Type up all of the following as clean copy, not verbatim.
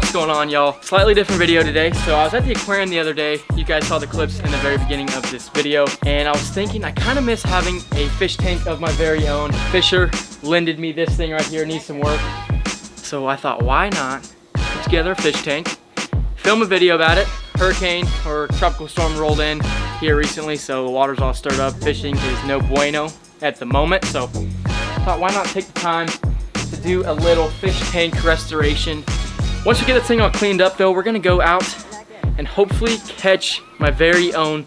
What's going on, y'all? Slightly different video today. So I was at the aquarium the other day. You guys saw the clips in the very beginning of this video, and I was thinking I kind of miss having a fish tank of my very own. Fisher lended me this thing right here, needs some work. So I thought, why not put together a fish tank, film a video about it. Hurricane or tropical storm rolled in here recently, so the water's all stirred up. Fishing is no bueno at the moment, so I thought, why not take the time to do a little fish tank restoration. Once we get this thing all cleaned up though, we're gonna go out and hopefully catch my very own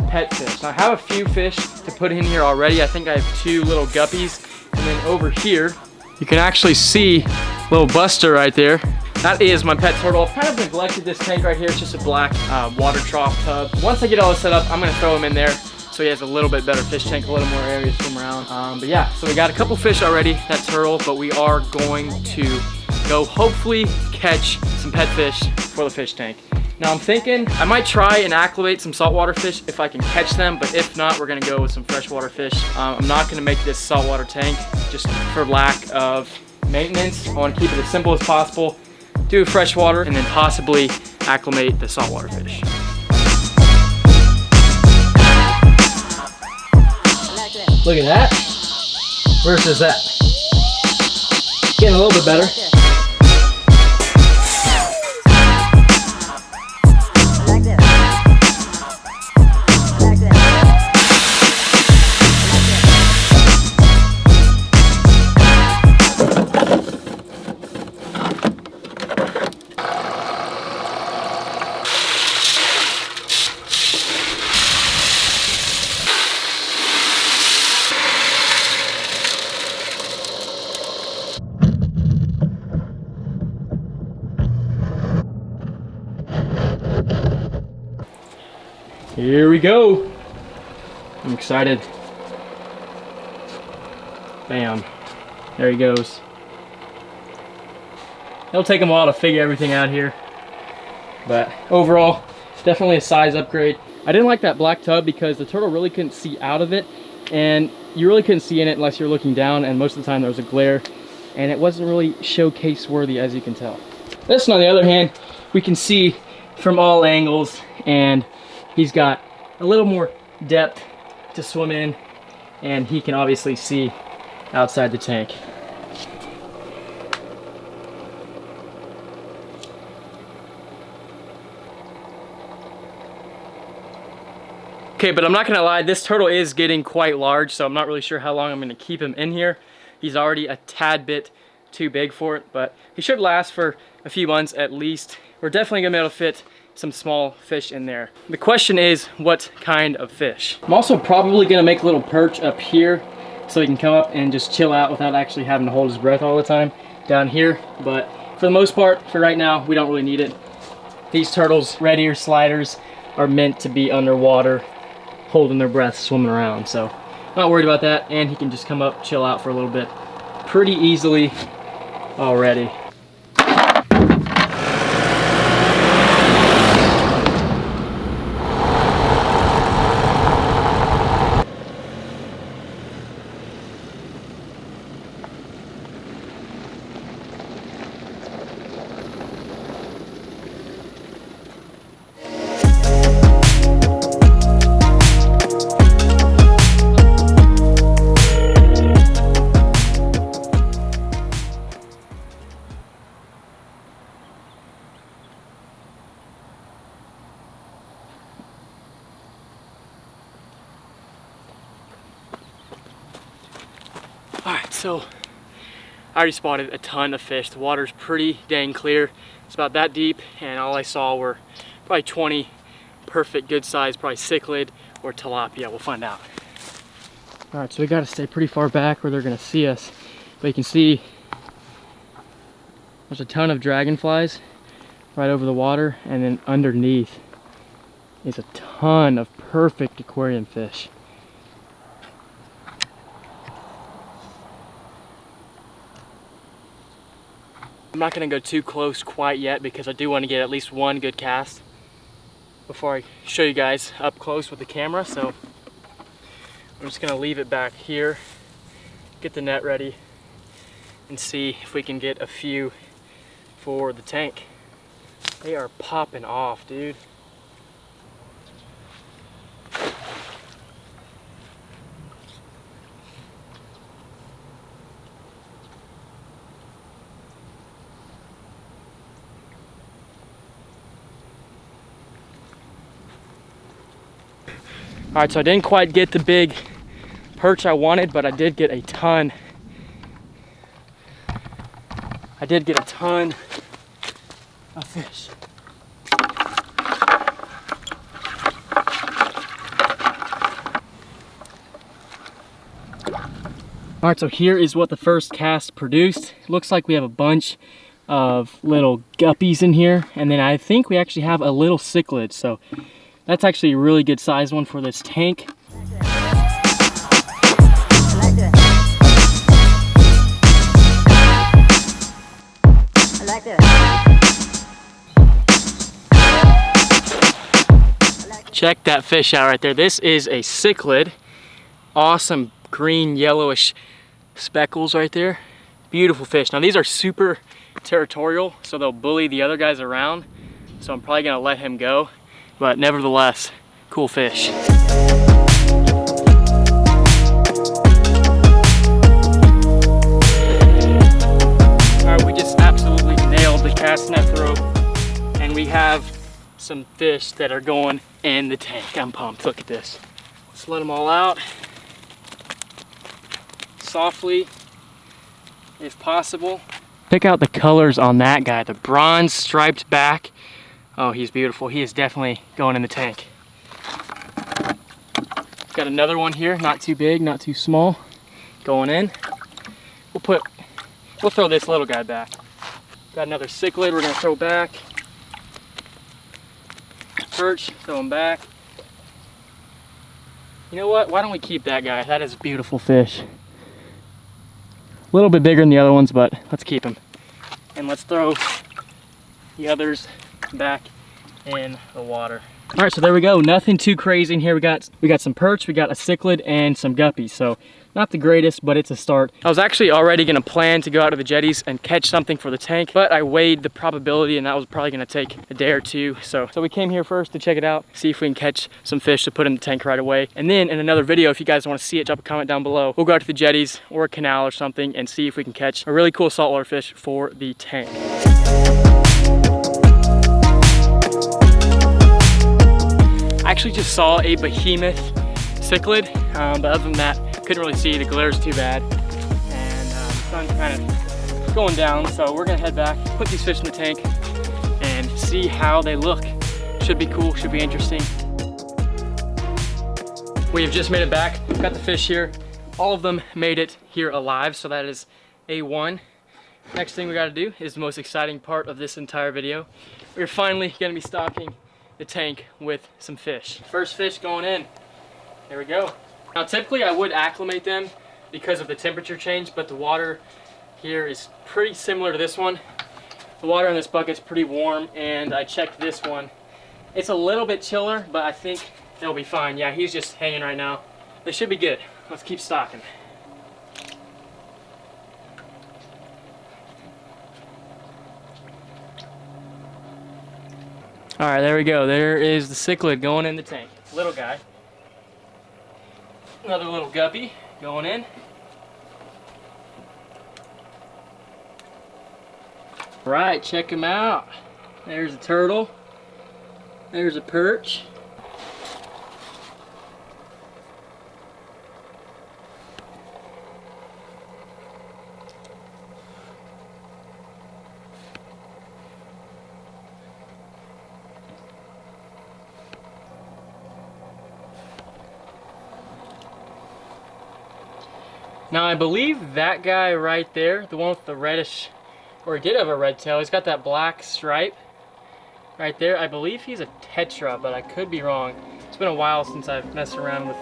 pet fish. Now, I have a few fish to put in here already. I think I have 2 little guppies, and then over here you can actually see little Buster right there. That is my pet turtle. I've kind of neglected this tank right here. It's just a black water trough tub. Once I get all this set up, I'm gonna throw him in there so he has a little bit better fish tank, a little more area to swim around. But yeah, so we got a couple fish already, that turtle, but we are going to go hopefully catch some pet fish for the fish tank. Now I'm thinking I might try and acclimate some saltwater fish if I can catch them, but if not, we're gonna go with some freshwater fish. I'm not gonna make this saltwater tank just for lack of maintenance. I wanna keep it as simple as possible, do freshwater, and then possibly acclimate the saltwater fish. Look at that versus that. Getting a little bit better. Here we go. I'm excited. Bam. There he goes. It'll take him a while to figure everything out here, but overall, definitely a size upgrade. I didn't like that black tub because the turtle really couldn't see out of it, and you really couldn't see in it unless you're looking down, and most of the time there was a glare, and it wasn't really showcase worthy, as you can tell. This one, on the other hand, we can see from all angles, and he's got a little more depth to swim in, and he can obviously see outside the tank. Okay, but I'm not gonna lie, this turtle is getting quite large, so I'm not really sure how long I'm gonna keep him in here. He's already a tad bit too big for it, but he should last for a few months at least. We're definitely gonna be able to fit some small fish in there. The question is, what kind of fish? I'm also probably gonna make a little perch up here so he can come up and just chill out without actually having to hold his breath all the time down here. But for the most part, for right now, we don't really need it. These turtles, red ear sliders, are meant to be underwater, holding their breath, swimming around. So not worried about that, and he can just come up, chill out for a little bit pretty easily already. Alright, so I already spotted a ton of fish. The water's pretty dang clear. It's about that deep, and all I saw were probably 20 perfect, good size, probably cichlid or tilapia. We'll find out. Alright, so we gotta stay pretty far back where they're gonna see us. But you can see there's a ton of dragonflies right over the water, and then underneath is a ton of perfect aquarium fish. I'm not going to go too close quite yet because I do want to get at least one good cast before I show you guys up close with the camera. So I'm just going to leave it back here, get the net ready, and see if we can get a few for the tank. They are popping off, dude. All right, so I didn't quite get the big perch I wanted, but I did get a ton. I did get a ton of fish. All right, so here is what the first cast produced. Looks like we have a bunch of little guppies in here, and then I think we actually have a little cichlid, so that's actually a really good size one for this tank. Check that fish out right there. This is a cichlid. Awesome green yellowish speckles right there. Beautiful fish. Now these are super territorial, so they'll bully the other guys around. So I'm probably gonna let him go. But nevertheless, cool fish. All right, we just absolutely nailed the cast net throw, and we have some fish that are going in the tank. I'm pumped. Look at this. Let's let them all out softly, if possible. Check out the colors on that guy. The bronze striped back. Oh, he's beautiful. He is definitely going in the tank. Got another one here, not too big, not too small, going in. We'll throw this little guy back. Got another cichlid we're gonna throw back. Perch, throw him back. You know what? Why don't we keep that guy? That is a beautiful fish. A little bit bigger than the other ones, but let's keep him. And let's throw the others back in the water. All right, so there we go. Nothing too crazy in here. We got some perch, we got a cichlid, and some guppies. So not the greatest, but it's a start. I was actually already gonna plan to go out to the jetties and catch something for the tank, but I weighed the probability, and that was probably gonna take a day or two. So we came here first to check it out, see if we can catch some fish to put in the tank right away. And then in another video, if you guys wanna see it, drop a comment down below. We'll go out to the jetties or a canal or something and see if we can catch a really cool saltwater fish for the tank. I actually just saw a behemoth cichlid, but other than that, couldn't really see. The glare's too bad, and the sun's kind of going down, so we're gonna head back, put these fish in the tank, and see how they look. Should be cool, should be interesting. We have just made it back, got the fish here. All of them made it here alive, so that is A1. Next thing we gotta do is the most exciting part of this entire video. We're finally gonna be stocking the tank with some fish. First fish going in. There we go. Now typically I would acclimate them because of the temperature change, but the water here is pretty similar to this one. The water in this bucket's pretty warm, and I checked this one. It's a little bit chiller, but I think they'll be fine. Yeah, he's just hanging right now. They should be good. Let's keep stocking. All right, there we go. There is the cichlid going in the tank. Little guy. Another little guppy going in. Right, check him out. There's a turtle. There's a perch. Now I believe that guy right there, the one with the reddish, or he did have a red tail, he's got that black stripe right there. I believe he's a tetra, but I could be wrong. It's been a while since I've messed around with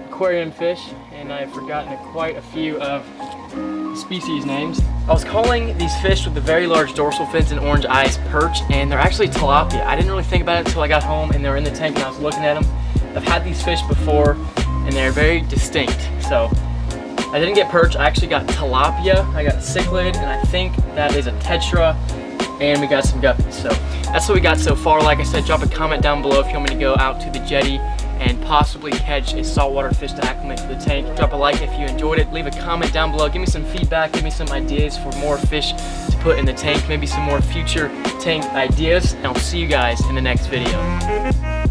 aquarium fish, and I've forgotten quite a few of the species names. I was calling these fish with the very large dorsal fins and orange eyes perch, and they're actually tilapia. I didn't really think about it until I got home and they were in the tank and I was looking at them. I've had these fish before, and they're very distinct. So I didn't get perch, I actually got tilapia, I got cichlid, and I think that is a tetra, and we got some guppies. So that's what we got so far. Like I said, drop a comment down below if you want me to go out to the jetty and possibly catch a saltwater fish to acclimate to the tank. Drop a like if you enjoyed it. Leave a comment down below. Give me some feedback. Give me some ideas for more fish to put in the tank. Maybe some more future tank ideas. And I'll see you guys in the next video.